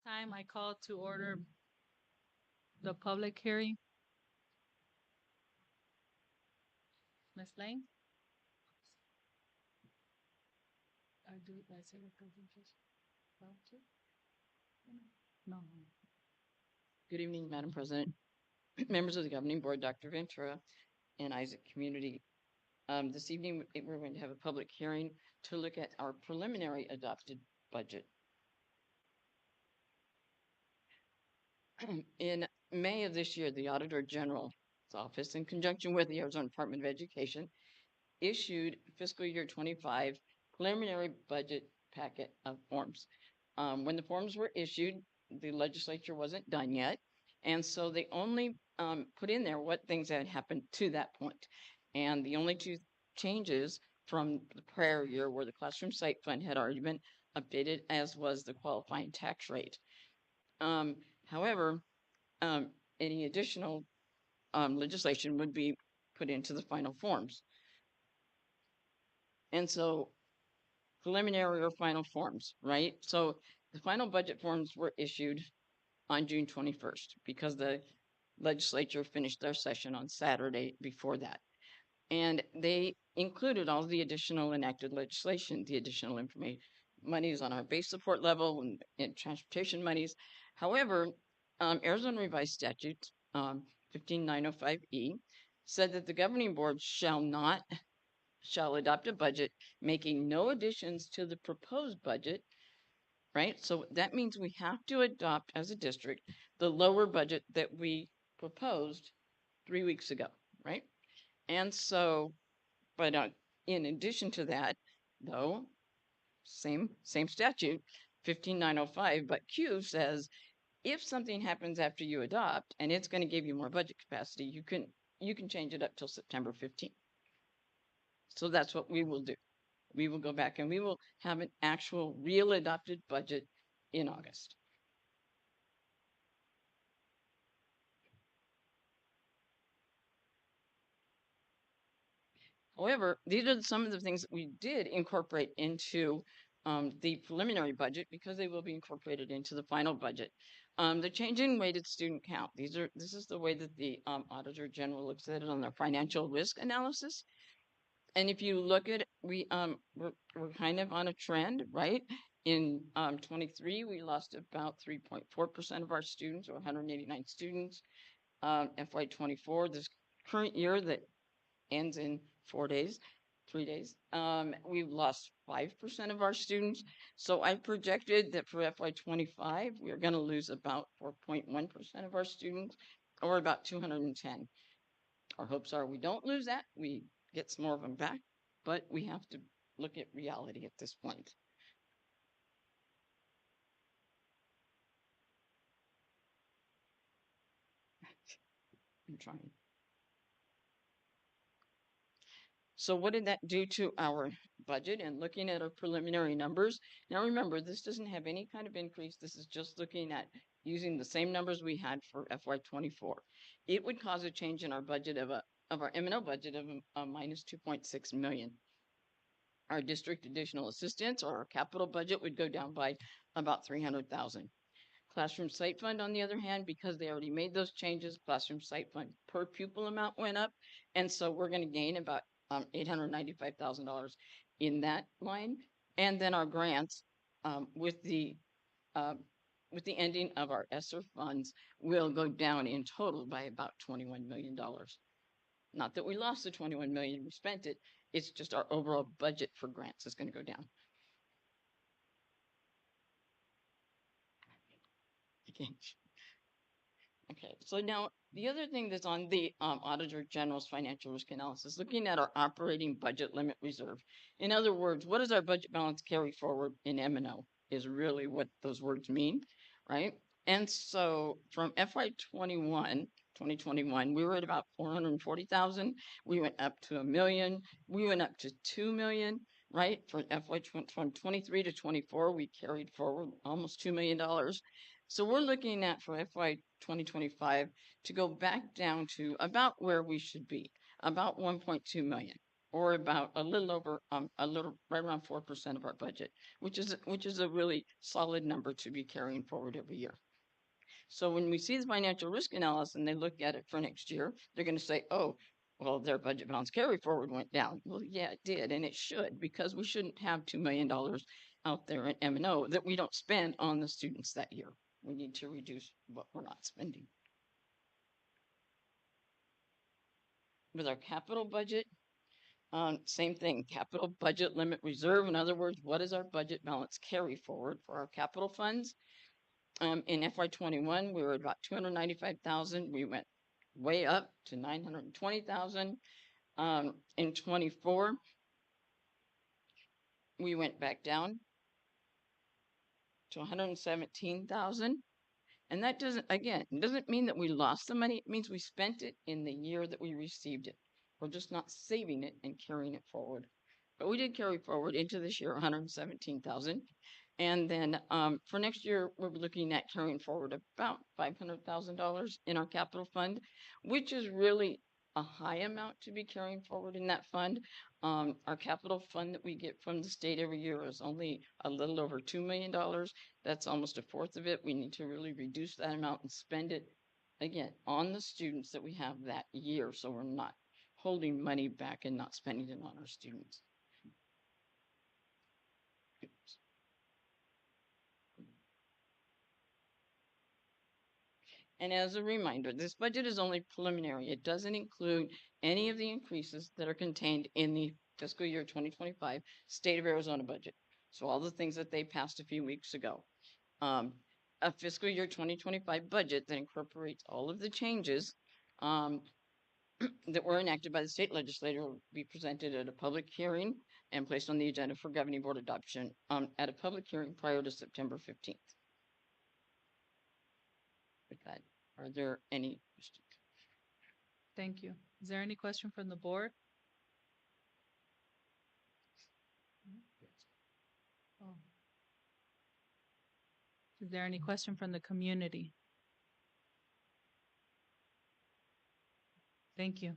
Time I call to order the public hearing. Ms. Lane? I say the presentation. No. Good evening, Madam President, members of the Governing Board, Dr. Ventura, and Isaac Community. This evening, we're going to have a public hearing to look at our preliminary adopted budget. In May of this year, the Auditor General's Office, in conjunction with the Arizona Department of Education, issued fiscal year 25 preliminary budget packet of forms. When the forms were issued, the legislature wasn't done yet. And so they only put in there what things had happened to that point. And the only two changes from the prior year were the classroom site fund had already been updated, as was the qualifying tax rate. However, any additional legislation would be put into the final forms. And so preliminary or final forms, right? So the final budget forms were issued on June 21st because the legislature finished their session on Saturday before that. And they included all the additional enacted legislation, the additional information monies on our base support level and transportation monies. However, Arizona Revised Statute 15905E said that the governing board shall adopt a budget making no additions to the proposed budget, right? So that means we have to adopt as a district the lower budget that we proposed 3 weeks ago, right? And so, but in addition to that, though, same statute, 15905, but Q says if something happens after you adopt and it's going to give you more budget capacity, you can change it up till September 15th. So that's what we will do. We will go back and we will have an actual real adopted budget in August. However, these are some of the things that we did incorporate into the preliminary budget because they will be incorporated into the final budget. The change in weighted student count. This is the way that the Auditor General looks at it on their financial risk analysis. And if you look at it, we're kind of on a trend, right? In 23, we lost about 3.4% of our students, or 189 students. FY 24, this current year that ends in 3 days, we've lost 5% of our students. So I projected that for FY 25, we're going to lose about 4.1% of our students, or about 210. Our hopes are we don't lose that. We get some more of them back, but we have to look at reality at this point. I'm trying. So what did that do to our budget and looking at our preliminary numbers? Now remember, this doesn't have any kind of increase. This is just looking at using the same numbers we had for FY 24. It would cause a change in our budget of our M&O budget of a minus 2.6 million. Our district additional assistance or our capital budget would go down by about 300,000. Classroom site fund, on the other hand, because they already made those changes, classroom site fund per pupil amount went up. And so we're going to gain about $895,000 in that line. And then our grants with the ending of our ESSER funds will go down in total by about $21 million. Not that we lost the 21 million, we spent it. It's just our overall budget for grants is going to go down. Okay, so now the other thing that's on the Auditor General's financial risk analysis, looking at our operating budget limit reserve. In other words, what does our budget balance carry forward in M&O is really what those words mean, right? And so from FY 2021, we were at about 440,000. We went up to 1 million. We went up to 2 million, right? For FY from 23 to 24, we carried forward almost $2 million. So we're looking at for FY 2025 to go back down to about where we should be, about 1.2 million. or about a little over, right around 4% of our budget, which is a really solid number to be carrying forward every year. So when we see the financial risk analysis and they look at it for next year, they're going to say, oh, well, their budget balance carry forward went down. Well, yeah, it did, and it should, because we shouldn't have $2 million out there in M&O that we don't spend on the students that year. We need to reduce what we're not spending. With our capital budget, same thing, capital budget limit reserve. In other words, what is our budget balance carry forward for our capital funds? In FY21, we were about 295,000. We went way up to 920,000. In 24, we went back down to 117,000. And that doesn't mean that we lost the money. It means we spent it in the year that we received it. We're just not saving it and carrying it forward. But we did carry forward into this year 117,000. And then for next year, we're looking at carrying forward about $500,000 in our capital fund, which is really a high amount to be carrying forward in that fund. Our capital fund that we get from the state every year is only a little over $2 million. That's almost a fourth of it. We need to really reduce that amount and spend it again on the students that we have that year. So we're not holding money back and not spending it on our students. And as a reminder, this budget is only preliminary. It doesn't include any of the increases that are contained in the fiscal year 2025 state of Arizona budget. So all the things that they passed a few weeks ago. A fiscal year 2025 budget that incorporates all of the changes that were enacted by the state legislature will be presented at a public hearing and placed on the agenda for governing board adoption at a public hearing prior to September 15th. With that, are there any questions? Thank you. Is there any question from the board? Oh. Is there any question from the community? Thank you.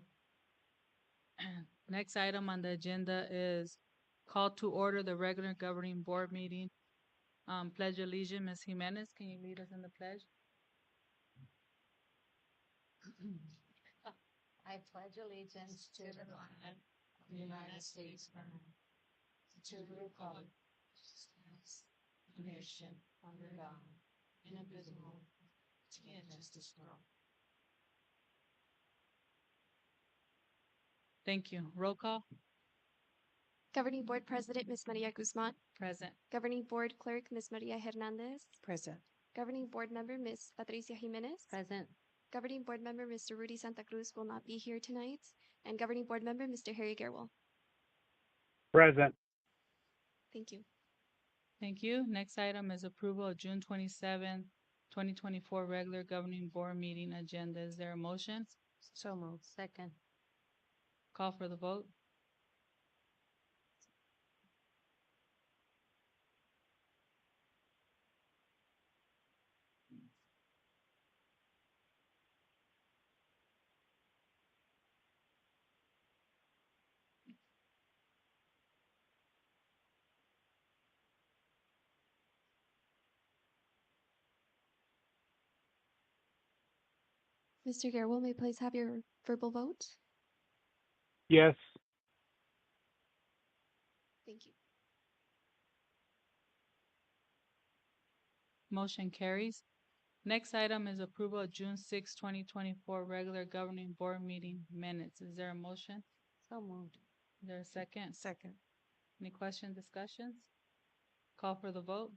Next item on the agenda is call to order the regular governing board meeting. Pledge allegiance, Ms. Jimenez, can you lead us in the pledge? I pledge allegiance to the flag of the United States of America, to the republic, nation under God, indivisible, and justice for all. Thank you. Roll call. Governing Board President, Ms. Maria Guzman. Present. Governing Board Clerk, Ms. Maria Hernandez. Present. Governing Board Member, Ms. Patricia Jimenez. Present. Governing Board Member, Mr. Rudy Santa Cruz will not be here tonight. And Governing Board Member, Mr. Harry Gerwell. Present. Thank you. Thank you. Next item is approval of June 27, 2024 regular governing board meeting agenda. Is there a motion? So moved. Second. Call for the vote. Mr. Gerwell, may I please have your verbal vote? Yes. Thank you. Motion carries. Next item is approval of June 6, 2024 regular governing board meeting minutes. Is there a motion? So moved. Is there a second? Second. Any question, discussions? Call for the vote.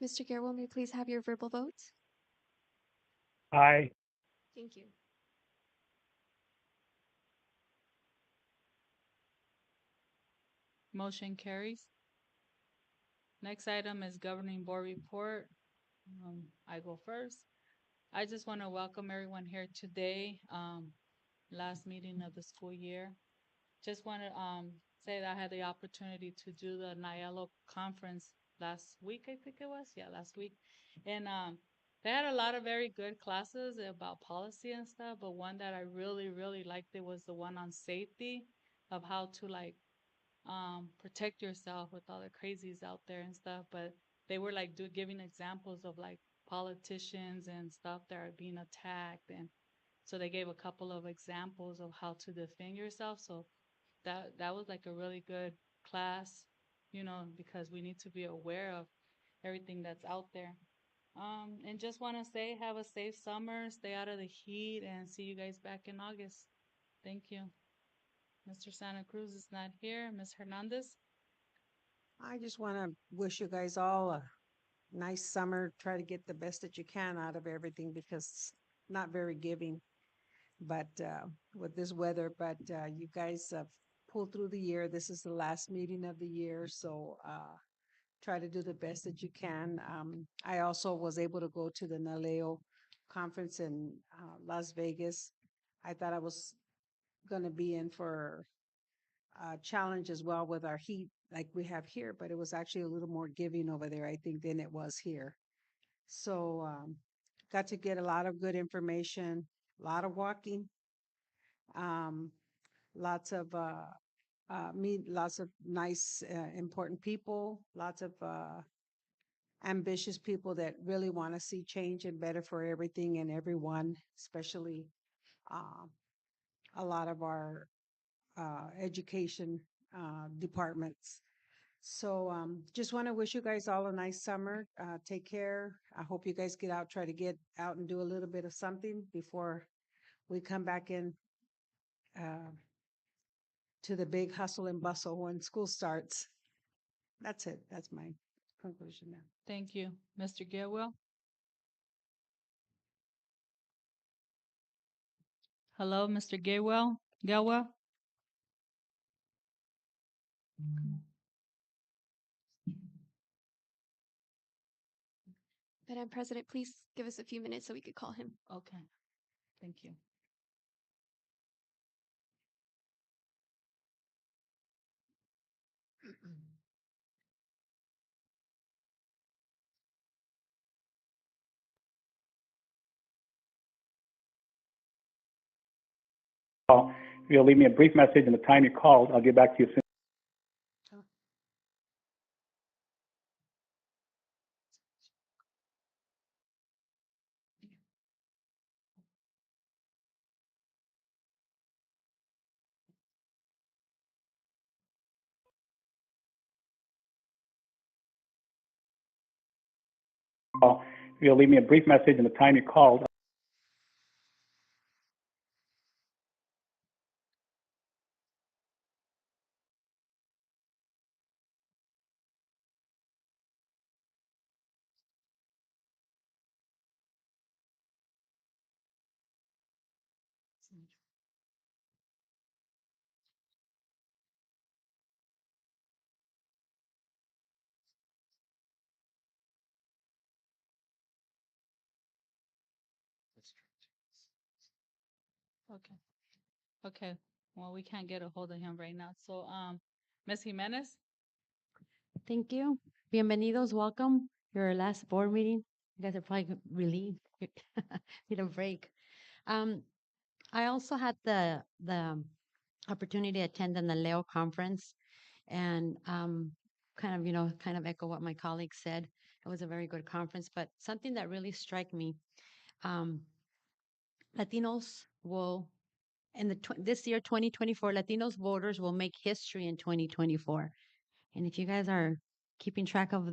Mr. Gerwell, may I please have your verbal vote? Aye. Thank you. Motion carries. Next item is governing board report. I go first. I just want to welcome everyone here today, last meeting of the school year. Just want to say that I had the opportunity to do the NIELO conference last week, I think it was. Yeah, last week. And they had a lot of very good classes about policy and stuff, but one that I really, really liked it was the one on safety of how to like protect yourself with all the crazies out there and stuff. But they were like giving examples of like politicians and stuff that are being attacked, and so they gave a couple of examples of how to defend yourself. So that was like a really good class, because we need to be aware of everything that's out there. And just want to say, have a safe summer, stay out of the heat, and see you guys back in August. Thank you. Mr. Santa Cruz is not here. Ms. Hernandez? I just want to wish you guys all a nice summer. Try to get the best that you can out of everything because it's not very giving. But with this weather, you guys pulled through the year. This is the last meeting of the year, so try to do the best that you can. I also was able to go to the NALEO conference in Las Vegas. I thought I was going to be in for challenge as well with our heat like we have here, but it was actually a little more giving over there, I think, than it was here. So got to get a lot of good information, a lot of walking, um, lots of meet lots of nice, important people, lots of ambitious people that really want to see change and better for everything and everyone, especially uh, a lot of our education departments. So just want to wish you guys all a nice summer. Take care. I hope you guys get out, try to get out and do a little bit of something before we come back in uh, to the big hustle and bustle when school starts. That's it. That's my conclusion now. Thank you. Mr. Gilwell? Hello, Mr. Gaywell? Gelwell? Madam President, please give us a few minutes so we could call him. Okay, thank you. If you'll leave me a brief message and the time you called, I'll get back to you soon. If you'll leave me a brief message and the time you called, Okay, okay. Well, we can't get a hold of him right now. So, Ms. Jimenez? Thank you. Bienvenidos. Welcome. Your last board meeting. You guys are probably relieved. Need a break. I also had the opportunity to attend the Leo conference and kind of echo what my colleague said. It was a very good conference, but something that really struck me, um, Latinos will in this year 2024, Latinos voters will make history in 2024. And if you guys are keeping track of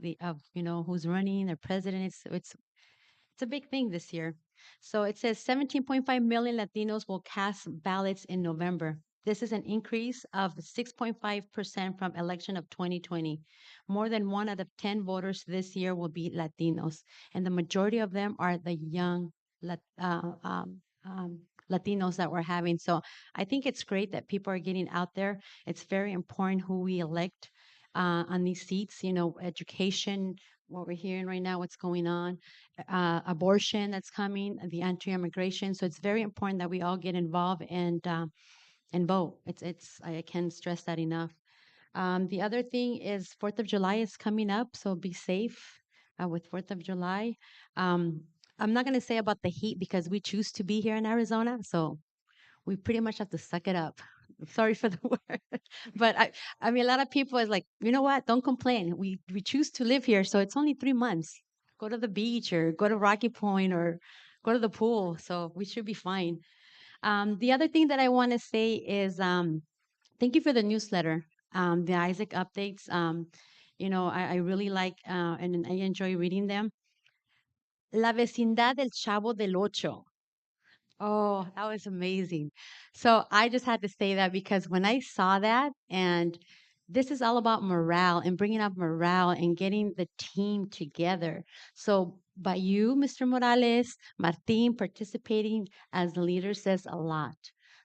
who's running, their president, it's a big thing this year. So it says 17.5 million Latinos will cast ballots in November. This is an increase of 6.5% from election of 2020. More than 1 out of 10 voters this year will be Latinos, and the majority of them are the young Latinos that we're having. So I think it's great that people are getting out there. It's very important who we elect on these seats, education, what we're hearing right now, what's going on, abortion that's coming, the anti-immigration. So it's very important that we all get involved and vote. I can't stress that enough. The other thing is 4th of July is coming up, so be safe with 4th of July. Um, I'm not going to say about the heat because we choose to be here in Arizona, so we pretty much have to suck it up. Sorry for the word, but I mean, a lot of people is like, you know what? Don't complain. We choose to live here, so it's only 3 months. Go to the beach or go to Rocky Point or go to the pool, so we should be fine. The other thing that I want to say is thank you for the newsletter, the Isaac updates. I really like and I enjoy reading them. La vecindad del Chavo del Ocho. Oh, that was amazing. So I just had to say that because when I saw that, and this is all about morale and bringing up morale and getting the team together. So by you, Mr. Morales, Martin participating as the leader says a lot.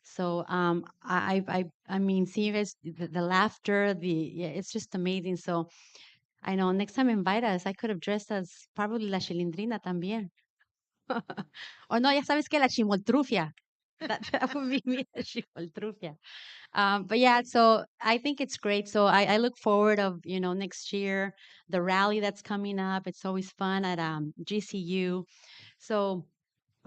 So I mean, seeing you guys, the laughter, yeah, it's just amazing. So I know next time invite us. I could have dressed as probably La Chilindrina también. O no, ya sabes que la chimoltrufia. That would be me, la chimoltrufia. But yeah, so I think it's great. So I look forward of, next year, the rally that's coming up. It's always fun at GCU. So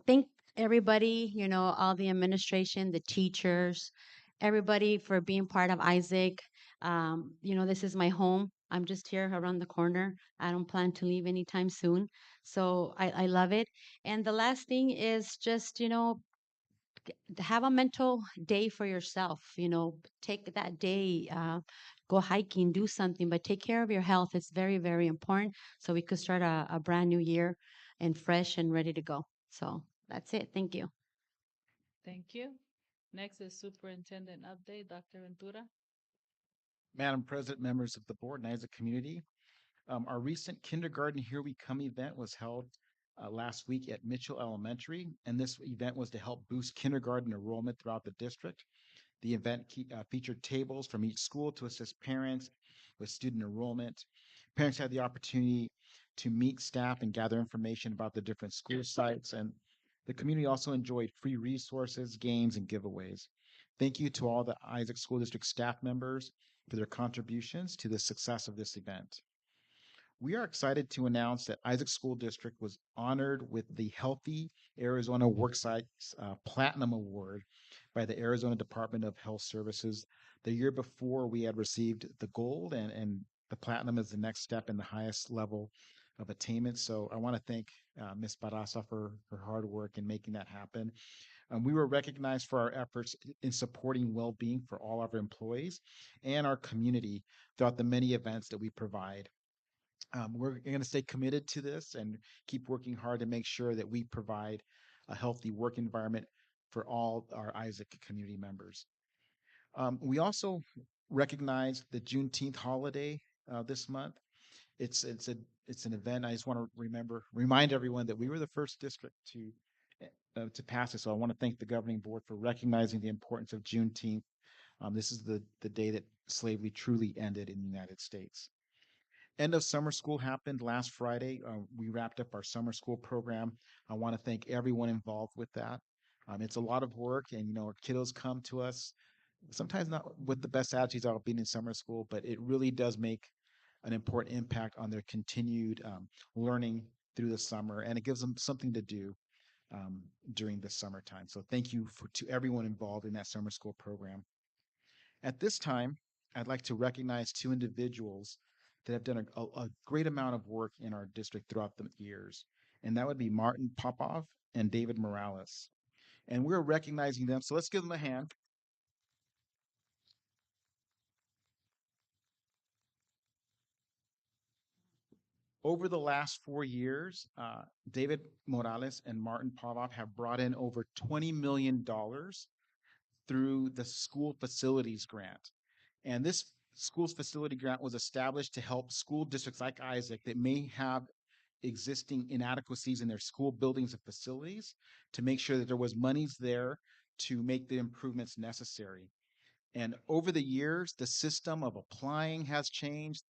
thank everybody, all the administration, the teachers, everybody for being part of Isaac. This is my home. I'm just here around the corner. I don't plan to leave anytime soon. So I love it. And the last thing is just, have a mental day for yourself. Take that day, go hiking, do something, but take care of your health. It's very, very important. So we could start a brand new year and fresh and ready to go. So that's it. Thank you. Thank you. Next is superintendent update, Dr. Ventura. Madam President, members of the board, and as a community, our recent Kindergarten Here We Come event was held last week at Mitchell Elementary, and this event was to help boost kindergarten enrollment throughout the district. The event featured tables from each school to assist parents with student enrollment. Parents had the opportunity to meet staff and gather information about the different school sites, and the community also enjoyed free resources, games, and giveaways. Thank you to all the Isaac School District staff members for their contributions to the success of this event. We are excited to announce that Isaac School District was honored with the Healthy Arizona Worksite Platinum Award by the Arizona Department of Health Services. The year before, we had received the gold, and the platinum is the next step in the highest level of attainment. So I want to thank Ms. Barraza for her hard work in making that happen. We were recognized for our efforts in supporting well-being for all of our employees and our community throughout the many events that we provide. We're going to stay committed to this and keep working hard to make sure that we provide a healthy work environment for all our Isaac community members. We also recognize the Juneteenth holiday this month. It's an event. I just want to remind everyone that we were the first district to pass it. So I want to thank the governing board for recognizing the importance of Juneteenth. This is the day that slavery truly ended in the United States. End of summer school happened last Friday. We wrapped up our summer school program. I want to thank everyone involved with that. It's a lot of work, and our kiddos come to us sometimes not with the best attitudes about being in summer school, but it really does make an important impact on their continued learning through the summer, and it gives them something to do during the summertime. So thank you to everyone involved in that summer school program. At this time, I'd like to recognize two individuals that have done a great amount of work in our district throughout the years, and that would be Martin Popov and David Morales. And we're recognizing them, so let's give them a hand. Over the last 4 years, David Morales and Martin Popov have brought in over $20 million through the school facilities grant. And this school's facility grant was established to help school districts like Isaac that may have existing inadequacies in their school buildings and facilities to make sure that there was monies there to make the improvements necessary. And over the years, the system of applying has changed.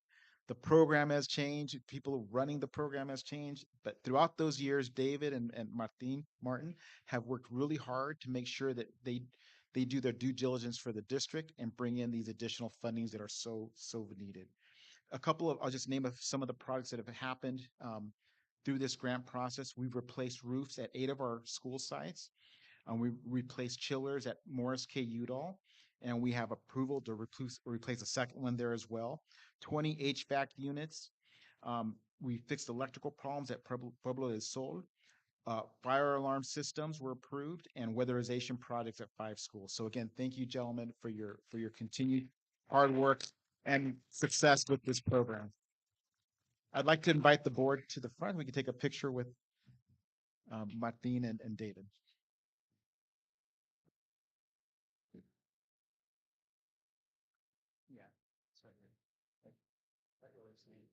The program has changed. People running the program has changed. But throughout those years, David and Martin have worked really hard to make sure that they do their due diligence for the district and bring in these additional fundings that are so needed. I'll just name some of the projects that have happened through this grant process. We've replaced roofs at 8 of our school sites. We replaced chillers at Morris K. Udall, and we have approval to replace a second one there as well. 20 HVAC units. We fixed electrical problems at Pueblo del Sol. Fire alarm systems were approved, and weatherization projects at 5 schools. So again, thank you, gentlemen, for your continued hard work and success with this program. I'd like to invite the board to the front. We can take a picture with Martin and David. Yeah, it's right here. Right where it's named.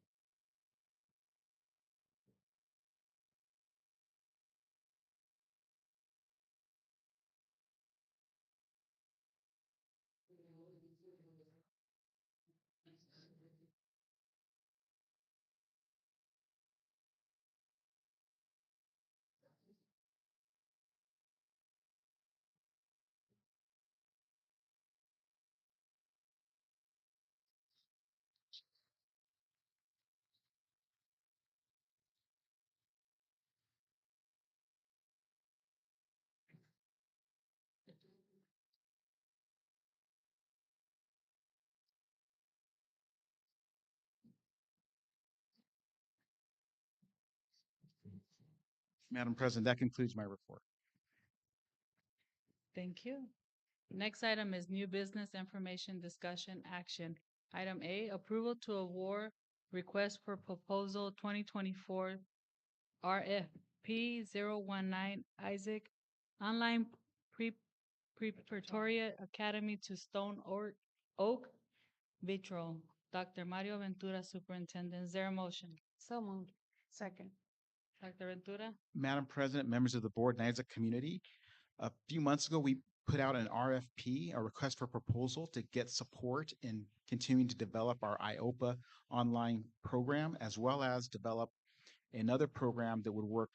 Madam President, that concludes my report. Thank you. Next item is new business information discussion action. Item A, approval to award request for proposal 2024 RFP 019 Isaac Online Preparatory Academy to Stone Oak Vitro. Dr. Mario Ventura, Superintendent. Is there a motion? So moved. Second. Dr. Ventura? Madam President, members of the board, and as a community, a few months ago, we put out an RFP, a request for proposal, to get support in continuing to develop our IOPA online program, as well as develop another program that would work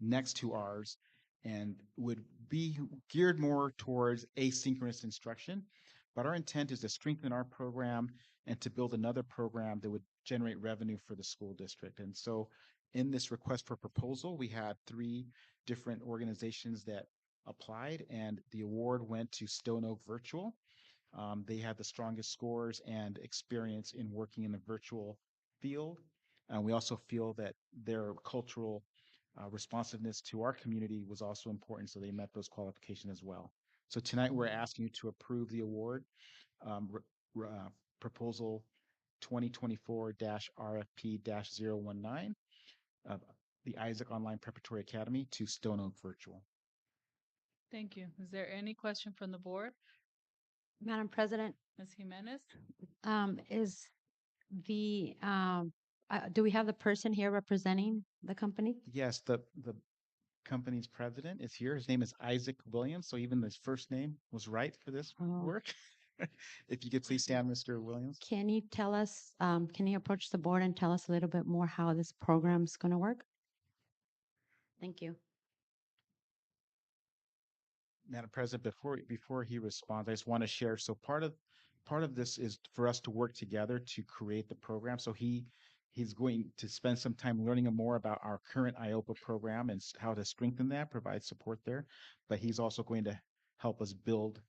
next to ours and would be geared more towards asynchronous instruction. But our intent is to strengthen our program and to build another program that would generate revenue for the school district. And so in this request for proposal, we had 3 different organizations that applied, and the award went to Stone Oak Virtual. They had the strongest scores and experience in working in the virtual field. We also feel that their cultural responsiveness to our community was also important, so they met those qualifications as well. So tonight we're asking you to approve the award, proposal 2024-RFP-019, the Isaac Online Preparatory Academy to Stone Oak Virtual. Thank you. Is there any question from the board? Madam President, Ms. Jimenez? is the, do we have the person here representing the company? Yes, the company's president is here. His name is Isaac Williams, so even his first name was right for this Oh. work. If you could please stand, Mr. Williams. Can you tell us, can you approach the board and tell us a little bit more how this program's going to work? Thank you. Madam President, before he responds, I just want to share. So part of this is for us to work together to create the program. So he's going to spend some time learning more about our current IOPA program and how to strengthen that, provide support there. But he's also going to help us build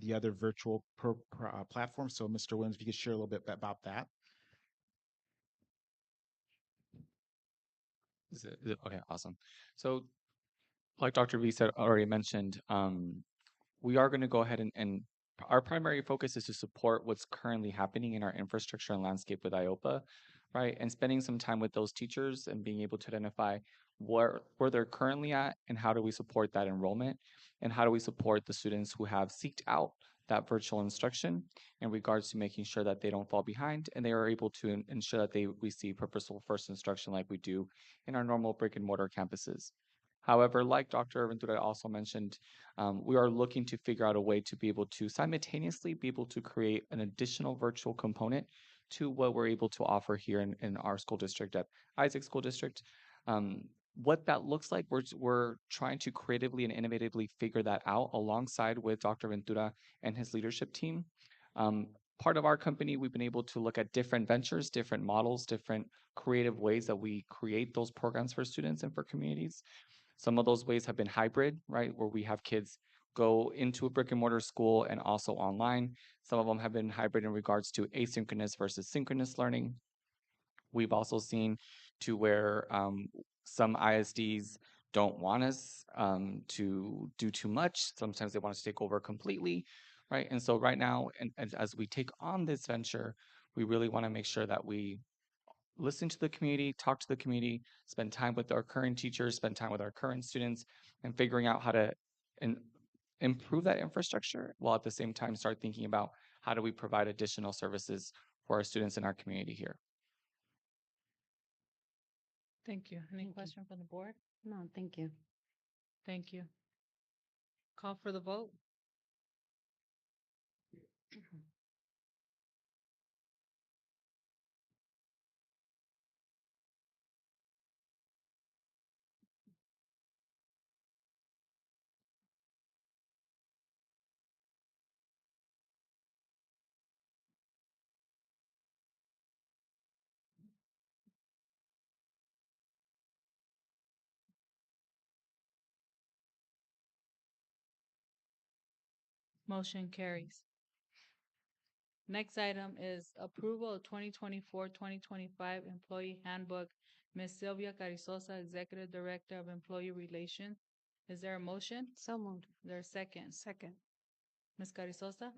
the other virtual platform. So Mr. Williams, if you could share a little bit about that. Is it okay? Awesome. So, like Dr. V said, already mentioned, we are going to go ahead and our primary focus is to support what's currently happening in our infrastructure and landscape with IOPA, right? And spending some time with those teachers and being able to identify where they're currently at and how do we support that enrollment and how do we support the students who have seeked out that virtual instruction in regards to making sure that they don't fall behind and they are able to ensure that they receive purposeful first instruction like we do in our normal brick and mortar campuses. However, like Dr. Ventura also mentioned, we are looking to figure out a way to be able to simultaneously be able to create an additional virtual component to what we're able to offer here in our school district at Isaac School District. what that looks like, we're trying to creatively and innovatively figure that out alongside with Dr. Ventura and his leadership team. Part of our company, we've been able to look at different ventures, different models, different creative ways that we create those programs for students and for communities. Some of those ways have been hybrid, right, where we have kids go into a brick and mortar school and also online. Some of them have been hybrid in regards to asynchronous versus synchronous learning. We've also seen to where some ISDs don't want us to do too much. Sometimes they want us to take over completely, right? And so right now, and as we take on this venture, we really want to make sure that we listen to the community, talk to the community, spend time with our current teachers, spend time with our current students, and figuring out how to improve that infrastructure while at the same time start thinking about how do we provide additional services for our students in our community here. Thank you. Any Thank you. question from the board? No, thank you. Thank you. Call for the vote. Motion carries. Next item is approval of 2024-2025 Employee Handbook. Ms. Sylvia Carrizosa, Executive Director of Employee Relations. Is there a motion? So moved. Is there a second? Second. Ms. Carrizosa?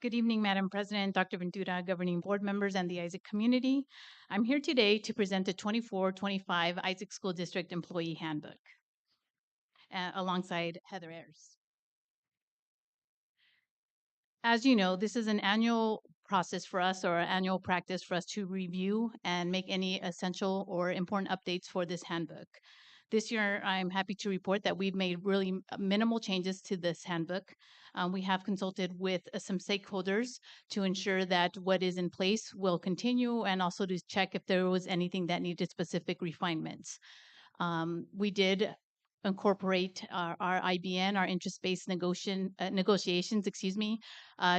Good evening, Madam President, Dr. Ventura, governing board members, and the Isaac community. I'm here today to present the 24-25 Isaac School District Employee Handbook alongside Heather Ayers. As you know, this is an annual process for us, or an annual practice for us to review and make any essential or important updates for this handbook. This year, I'm happy to report that we've made really minimal changes to this handbook. We have consulted with some stakeholders to ensure that what is in place will continue, and also to check if there was anything that needed specific refinements. We did incorporate our IBN, our interest-based negotiations,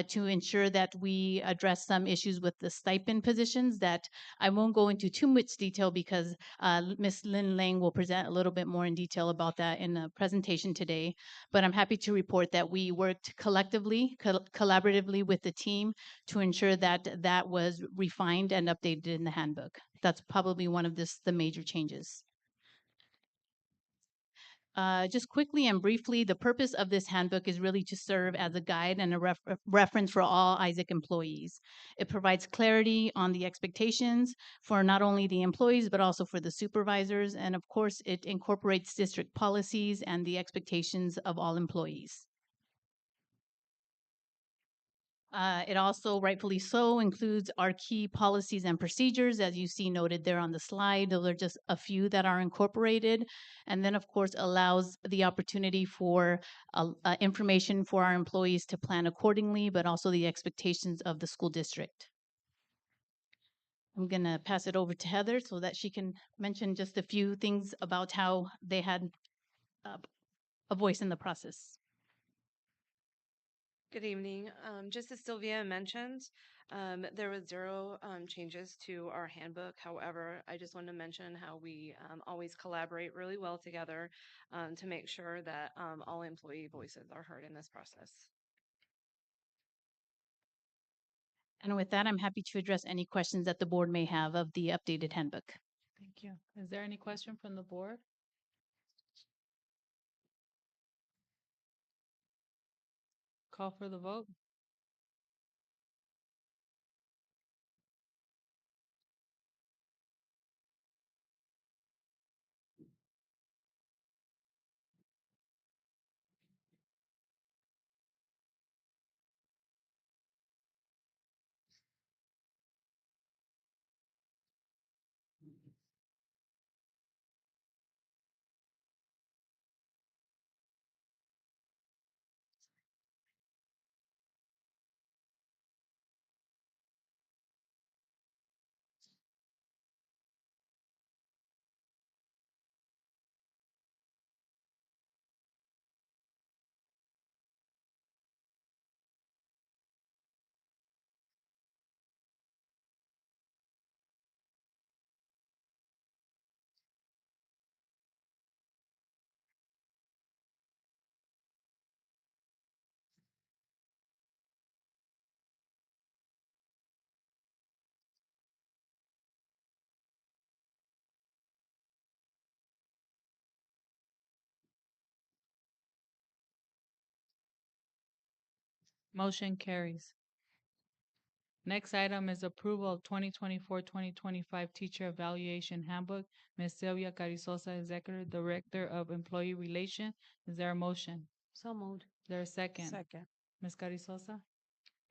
to ensure that we address some issues with the stipend positions that I won't go into too much detail because Ms. Lynn Lang will present a little bit more in detail about that in the presentation today. But I'm happy to report that we worked collectively, collaboratively with the team to ensure that that was refined and updated in the handbook. That's probably one of the major changes. Just quickly and briefly, the purpose of this handbook is really to serve as a guide and a reference for all Isaac employees. It provides clarity on the expectations for not only the employees, but also for the supervisors. And of course, it incorporates district policies and the expectations of all employees. It also, rightfully so, includes our key policies and procedures, as you see noted there on the slide. Those are just a few that are incorporated. And then, of course, allows the opportunity for information for our employees to plan accordingly, but also the expectations of the school district. I'm going to pass it over to Heather so that she can mention just a few things about how they had a voice in the process. Good evening. Just as Sylvia mentioned, there was zero changes to our handbook. However, I just want to mention how we always collaborate really well together to make sure that all employee voices are heard in this process. And with that, I'm happy to address any questions that the board may have of the updated handbook. Thank you. Is there any question from the board? Call for the vote. Motion carries. Next item is approval of 2024-2025 Teacher Evaluation Handbook. Ms. Sylvia Carrizosa, Executive Director of Employee Relation. Is there a motion? So moved. Is there a second? Second. Ms. Carrizosa?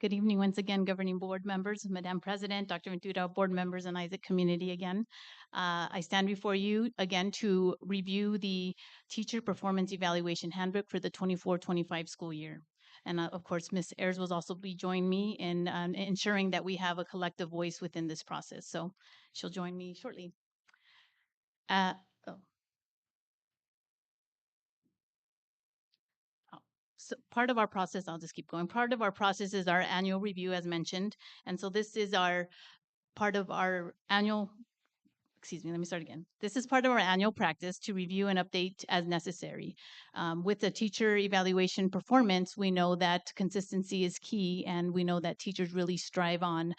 Good evening once again, governing board members, Madam President, Dr. Ventura, board members, and Isaac community again. I stand before you again to review the Teacher Performance Evaluation Handbook for the 24-25 school year. And of course, Ms. Ayers will also be joining me in ensuring that we have a collective voice within this process. So she'll join me shortly. Oh. So part of our process, I'll just keep going. Part of our process is our annual review, as mentioned. And so this is our part of our annual, excuse me, let me start again. This is part of our annual practice to review and update as necessary. With the teacher evaluation performance, we know that consistency is key, and we know that teachers really strive on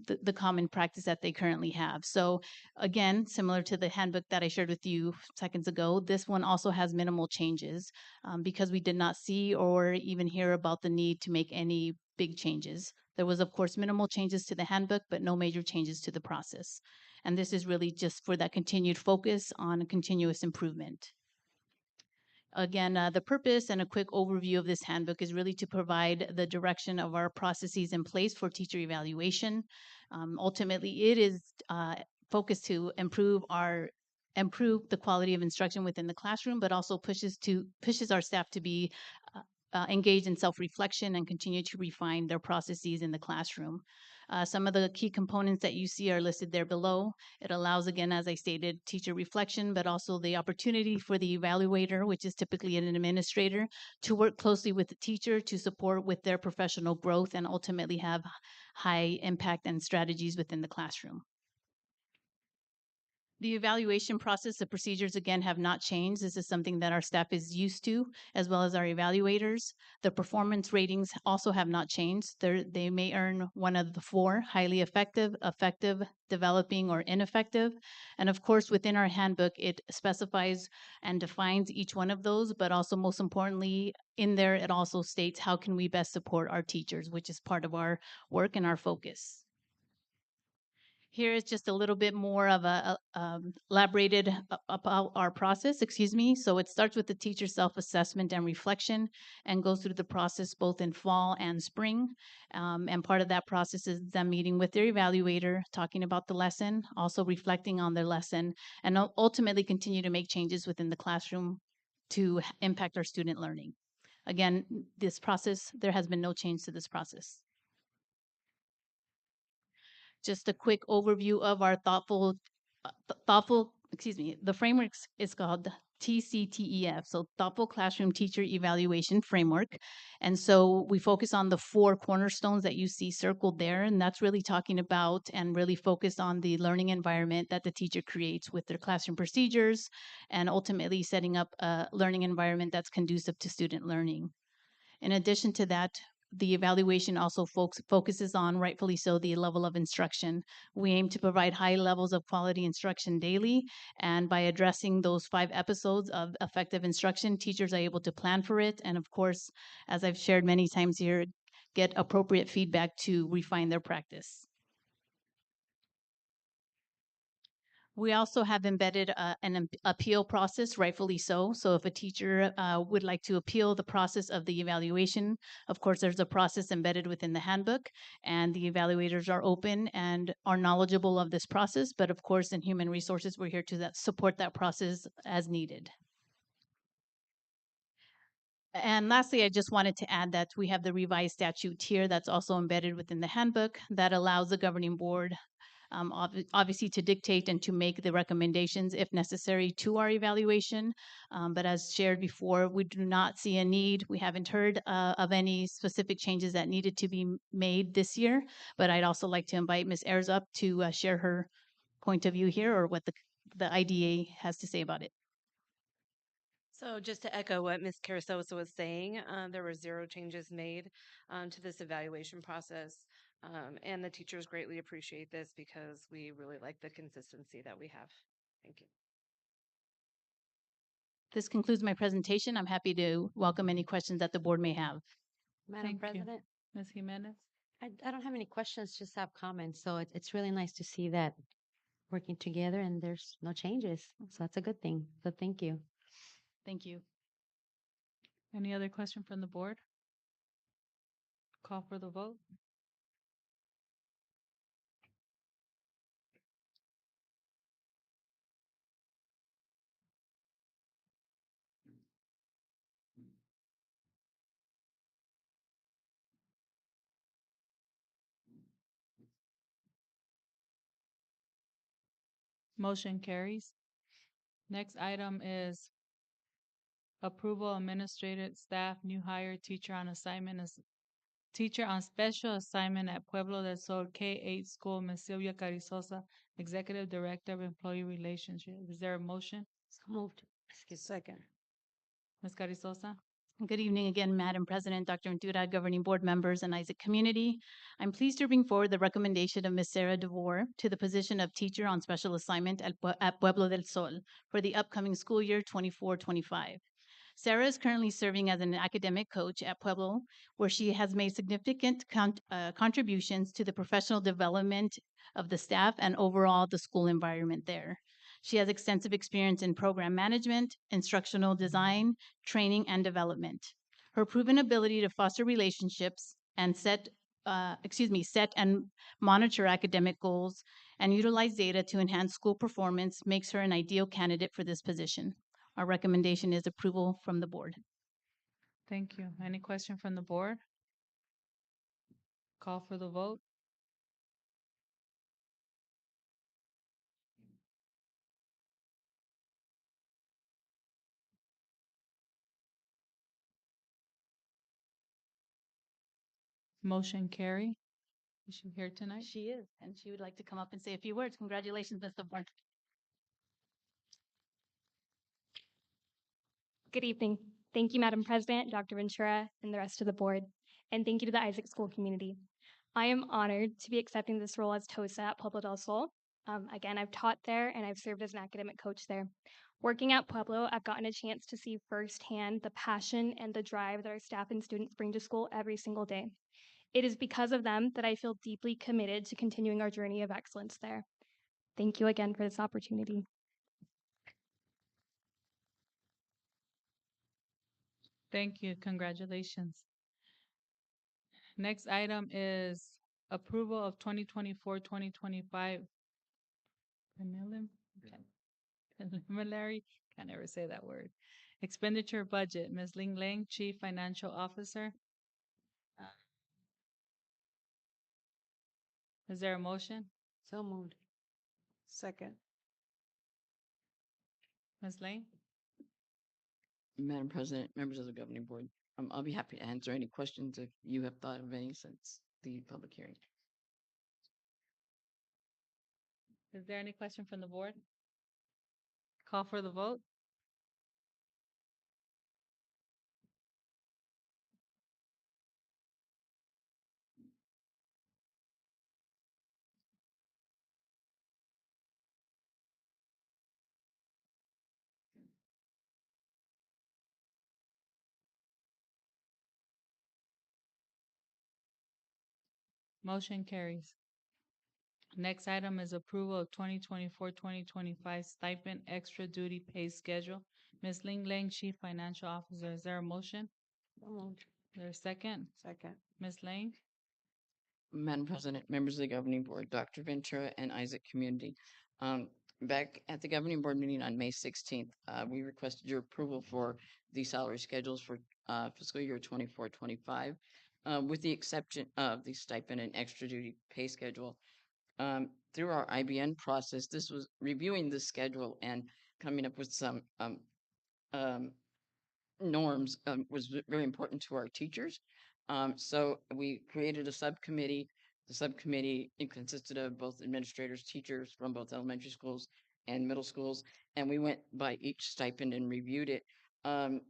the common practice that they currently have. So again, similar to the handbook that I shared with you seconds ago, this one also has minimal changes because we did not see or even hear about the need to make any big changes. There was, of course, minimal changes to the handbook, but no major changes to the process. And this is really just for that continued focus on continuous improvement. Again, the purpose and a quick overview of this handbook is really to provide the direction of our processes in place for teacher evaluation. Ultimately, it is focused to improve the quality of instruction within the classroom, but also pushes our staff to be engaged in self-reflection and continue to refine their processes in the classroom. Some of the key components that you see are listed there below. It allows, again, as I stated, teacher reflection, but also the opportunity for the evaluator, which is typically an administrator, to work closely with the teacher to support with their professional growth and ultimately have high impact and strategies within the classroom. The evaluation process, the procedures, again, have not changed. This is something that our staff is used to, as well as our evaluators. The performance ratings also have not changed. They may earn one of the four: highly effective, effective, developing, or ineffective. And of course, within our handbook, it specifies and defines each one of those, but also most importantly, in there, it also states how can we best support our teachers, which is part of our work and our focus. Here is just a little bit more of elaborated about our process, excuse me. So it starts with the teacher self-assessment and reflection and goes through the process both in fall and spring. And part of that process is them meeting with their evaluator, talking about the lesson, also reflecting on their lesson, and ultimately continue to make changes within the classroom to impact our student learning. Again, this process, there has been no change to this process. Just a quick overview of our the framework is called TCTEF, so Thoughtful Classroom Teacher Evaluation Framework. And so we focus on the four cornerstones that you see circled there, and that's really talking about and really focused on the learning environment that the teacher creates with their classroom procedures and ultimately setting up a learning environment that's conducive to student learning. In addition to that, the evaluation also focuses on, rightfully so, the level of instruction. We aim to provide high levels of quality instruction daily, and by addressing those 5 episodes of effective instruction, teachers are able to plan for it, and of course, as I've shared many times here, get appropriate feedback to refine their practice. We also have embedded an appeal process, rightfully so. So if a teacher would like to appeal the process of the evaluation, of course, there's a process embedded within the handbook, and the evaluators are open and are knowledgeable of this process. But of course, in human resources, we're here to support that process as needed. And lastly, I just wanted to add that we have the revised statute here that's also embedded within the handbook that allows the governing board obviously to dictate and to make the recommendations if necessary to our evaluation. But as shared before, we do not see a need. We haven't heard of any specific changes that needed to be made this year. But I'd also like to invite Ms. Ayers up to share her point of view here or what the IDA has to say about it. So just to echo what Ms. Carrizosa was saying, there were 0 changes made to this evaluation process. And the teachers greatly appreciate this because we really like the consistency that we have. Thank you. This concludes my presentation. I'm happy to welcome any questions that the board may have. Madam Thank you. President, Ms. Jimenez? I don't have any questions, just have comments. So it's really nice to see that working together and there's no changes. So that's a good thing. So thank you. Thank you. Any other question from the board? Call for the vote. Motion carries. Next item is approval administrative staff, new hire, teacher on assignment as teacher on special assignment at Pueblo del Sol K-8 school, Ms. Sylvia Carizosa, Executive Director of Employee Relationship. Is there a motion? So moved. Second. Ms. Carizosa? Good evening again, Madam President, Dr. Ventura, governing board members, and Isaac community. I'm pleased to bring forward the recommendation of Ms. Sarah DeVore to the position of teacher on special assignment at Pueblo del Sol for the upcoming school year 24-25. Sarah is currently serving as an academic coach at Pueblo, where she has made significant contributions to the professional development of the staff and overall the school environment there. She has extensive experience in program management, instructional design, training, and development. Her proven ability to foster relationships and set and monitor academic goals and utilize data to enhance school performance makes her an ideal candidate for this position. Our recommendation is approval from the board. Thank you. Any question from the board? Call for the vote. Motion carry. Is she here tonight? She is, and she would like to come up and say a few words. Congratulations, Ms. DeVore. Good evening. Thank you, Madam President, Dr. Ventura, and the rest of the board. And thank you to the Isaac School community. I am honored to be accepting this role as TOSA at Pueblo del Sol. Again, I've taught there and I've served as an academic coach there. Working at Pueblo, I've gotten a chance to see firsthand the passion and the drive that our staff and students bring to school every single day. It is because of them that I feel deeply committed to continuing our journey of excellence there. Thank you again for this opportunity. Thank you. Congratulations. Next item is approval of 2024-2025 preliminary, can't ever say that word, expenditure budget. Ms. Ling Lang, Chief Financial Officer. Is there a motion? So moved. Second. Ms. Lang? Madam President, members of the governing board, I'll be happy to answer any questions if you have thought of any since the public hearing. Is there any question from the board? Call for the vote. Motion carries. Next item is approval of 2024-2025 stipend extra duty pay schedule. Ms. Ling Lang, Chief Financial Officer. Is there a motion? So moved. Is there a second? Second. Ms. Lang? Madam President, members of the governing board, Dr. Ventura and Isaac community. Back at the governing board meeting on May 16th, we requested your approval for the salary schedules for fiscal year 24-25, with the exception of the stipend and extra duty pay schedule. Through our IBN process, this was reviewing the schedule and coming up with some norms was very important to our teachers. So we created a subcommittee. The subcommittee consisted of both administrators, teachers from both elementary schools and middle schools, and we went by each stipend and reviewed it. And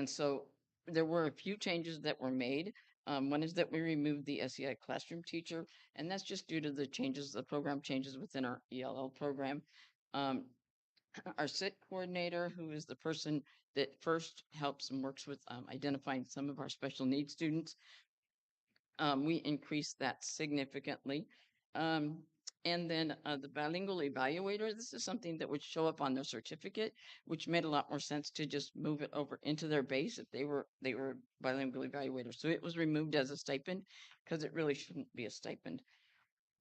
so there were a few changes that were made. One is that we removed the SEI classroom teacher, and that's just due to the changes, the program changes within our ELL program. our SIT coordinator, who is the person that first helps and works with identifying some of our special needs students. We increased that significantly. Um, and then the bilingual evaluator, this is something that would show up on their certificate, which made a lot more sense to just move it over into their base if they were bilingual evaluators. So it was removed as a stipend because it really shouldn't be a stipend.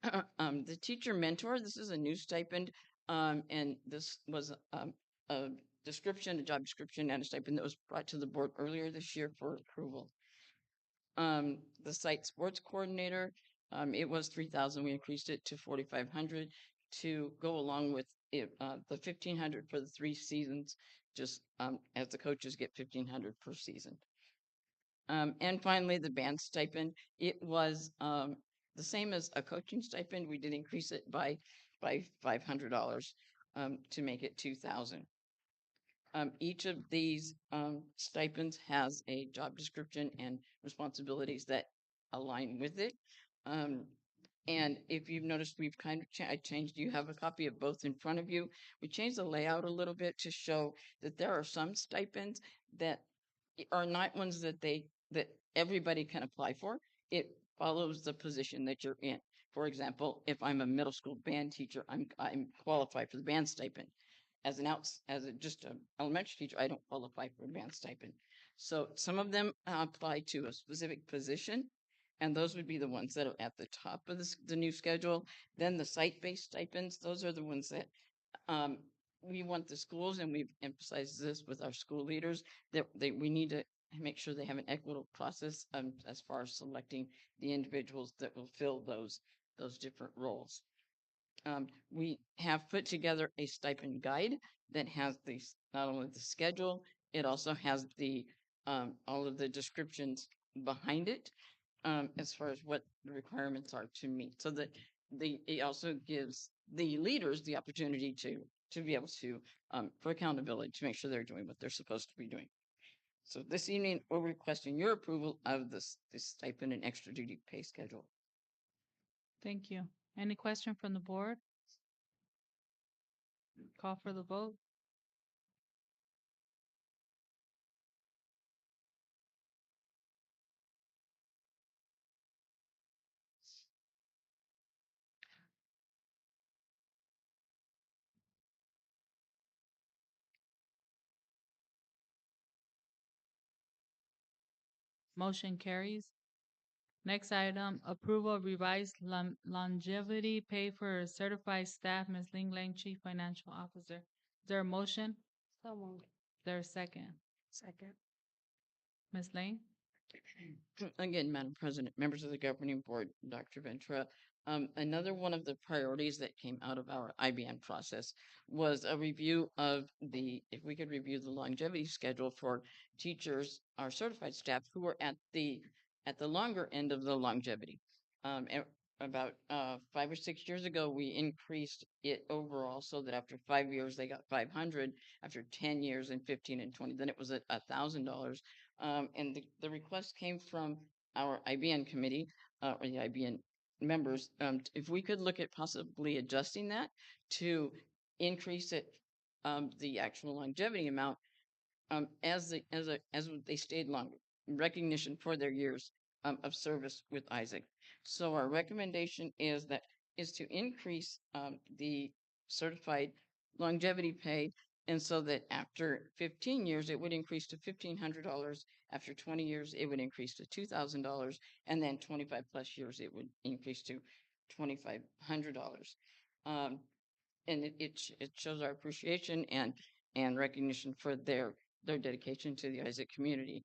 The teacher mentor, this is a new stipend, and this was a description, a job description, and a stipend that was brought to the board earlier this year for approval. The site sports coordinator, it was 3,000. We increased it to 4,500 to go along with it, the 1,500 for the 3 seasons, just as the coaches get 1,500 per season. And finally, the band stipend, it was the same as a coaching stipend. We did increase it by $500 to make it 2,000. Each of these stipends has a job description and responsibilities that align with it. And if you've noticed, we've kind of I changed, you have a copy of both in front of you. We changed the layout a little bit to show that there are some stipends that are not ones that everybody can apply for. It follows the position that you're in. For example, if I'm a middle school band teacher, I'm qualified for the band stipend. As just an elementary teacher, I don't qualify for a band stipend. So some of them apply to a specific position, and those would be the ones that are at the top of the new schedule. Then the site-based stipends, those are the ones that we want the schools, and we've emphasized this with our school leaders, that we need to make sure they have an equitable process as far as selecting the individuals that will fill those different roles. We have put together a stipend guide that has not only the schedule, it also has all of the descriptions behind it as far as what the requirements are to meet, so that it also gives the leaders the opportunity to be able to for accountability, to make sure they're doing what they're supposed to be doing. So this evening, we're requesting your approval of this stipend and extra duty pay schedule. Thank you. Any question from the board? Call for the vote. Motion carries. Next item, approval of revised longevity pay for certified staff, Ms. Ling Lang, Chief Financial Officer. Is there a motion? So moved. Is there a second? Second. Ms. Lang? Again, Madam President, members of the governing board, Dr. Ventura, another one of the priorities that came out of our IBN process was a review of if we could review the longevity schedule for teachers, our certified staff who are at the longer end of the longevity. About 5 or 6 years ago, we increased it overall so that after 5 years they got 500, after 10 years and 15 and 20, then it was at $1,000. And the request came from our IBN committee, or the IBN members, if we could look at possibly adjusting that to increase it, the actual longevity amount, as they stayed longer, in recognition for their years of service with Isaac. So our recommendation is to increase the certified longevity pay, and so that after 15 years, it would increase to $1,500. After 20 years, it would increase to $2,000. And then 25 plus years, it would increase to $2,500. And it shows our appreciation and recognition for their dedication to the Isaac community.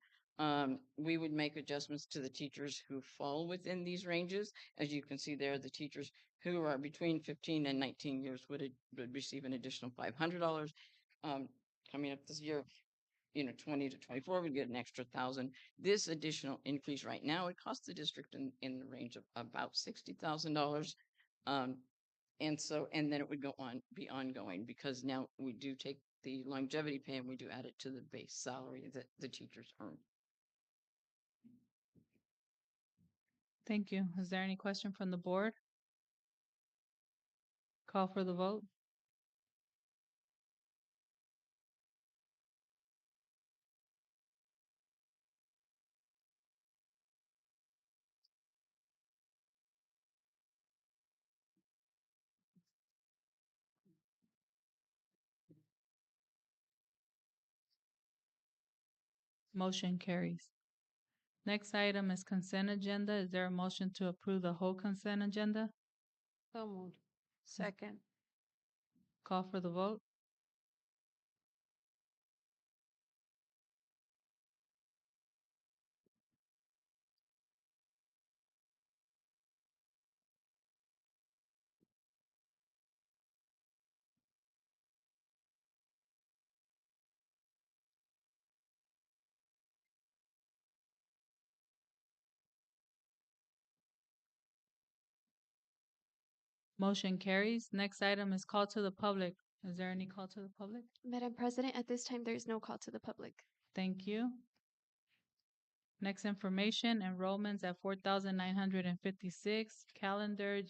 We would make adjustments to the teachers who fall within these ranges. As you can see there, the teachers who are between 15 and 19 years would receive an additional $500. Coming up this year, 20 to 24 would get an extra 1,000. This additional increase right now, it costs the district in the range of about $60,000. And then it would be ongoing, because now we do take the longevity pay and we do add it to the base salary that the teachers earn. Thank you. Is there any question from the board? Call for the vote. Motion carries. Next item is consent agenda. Is there a motion to approve the whole consent agenda? So moved. Second. Call for the vote. Motion carries. Next item is call to the public. Is there any call to the public? Madam President, at this time, there is no call to the public. Thank you. Next information, enrollments at 4,956, calendar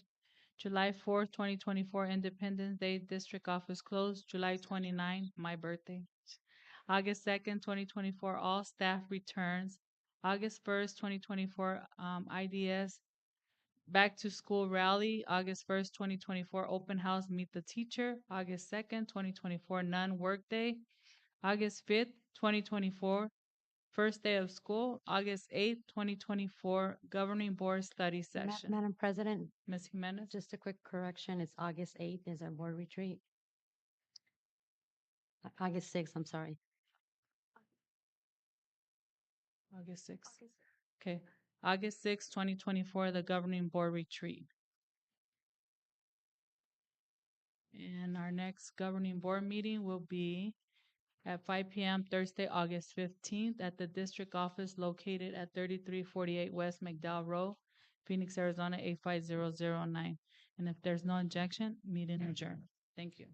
July 4th, 2024, Independence Day, District Office closed, July 29, my birthday. August 2nd, 2024, all staff returns. August 1st, 2024, IDS Back to School Rally, August 1st, 2024, Open House Meet the Teacher, August 2nd, 2024, Non-Work Day, August 5th, 2024, First Day of School, August 8th, 2024, Governing Board Study Session. Madam President, Ms. Jimenez? just a quick correction. It's August 8th is our board retreat. August 6th, I'm sorry. August 6th. Okay, August 6th, 2024, the Governing Board Retreat. And our next Governing Board meeting will be at 5 p.m. Thursday, August 15th at the district office located at 3348 West McDowell Road, Phoenix, Arizona 85009. And if there's no objection, meeting adjourned. Thank you.